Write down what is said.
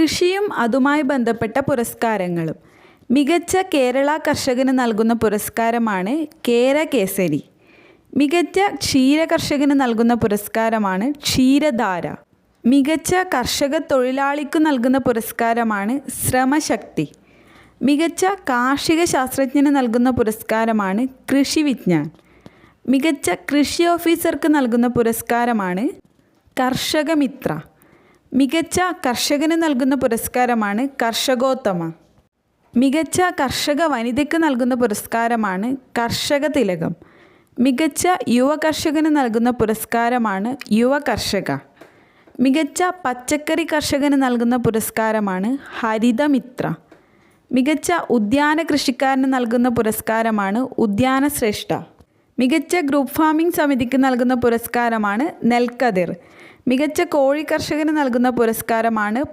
കൃഷിയും അതുമായി ബന്ധപ്പെട്ട പുരസ്കാരങ്ങളും. മികച്ച കേരള കർഷകന് നൽകുന്ന പുരസ്കാരമാണ് കേരകേസരി. മികച്ച ക്ഷീരകർഷകന് നൽകുന്ന പുരസ്കാരമാണ് ക്ഷീരധാര. മികച്ച കർഷക തൊഴിലാളിക്കു നൽകുന്ന പുരസ്കാരമാണ് ശ്രമശക്തി. മികച്ച കാർഷിക ശാസ്ത്രജ്ഞന് നൽകുന്ന പുരസ്കാരമാണ് കൃഷി വിജ്ഞാൻ. മികച്ച കൃഷി ഓഫീസർക്ക് നൽകുന്ന പുരസ്കാരമാണ് കർഷകമിത്ര. മികച്ച കർഷകന് നൽകുന്ന പുരസ്കാരമാണ് കർഷകോത്തമ. മികച്ച കർഷക വനിതയ്ക്ക് നൽകുന്ന പുരസ്കാരമാണ് കർഷക തിലകം. മികച്ച യുവ കർഷകന് നൽകുന്ന പുരസ്കാരമാണ് യുവ കർഷക. മികച്ച പച്ചക്കറി കർഷകന് നൽകുന്ന പുരസ്കാരമാണ് ഹരിതമിത്ര. മികച്ച ഉദ്യാന കൃഷിക്കാരന് നൽകുന്ന പുരസ്കാരമാണ് ഉദ്യാനശ്രേഷ്ഠ. മികച്ച ഗ്രൂപ്പ് ഫാമിംഗ് സമിതിക്ക് നൽകുന്ന പുരസ്കാരമാണ് നെൽക്കതിർ. മികച്ച കോഴി കർഷകന് നൽകുന്ന പുരസ്കാരമാണ്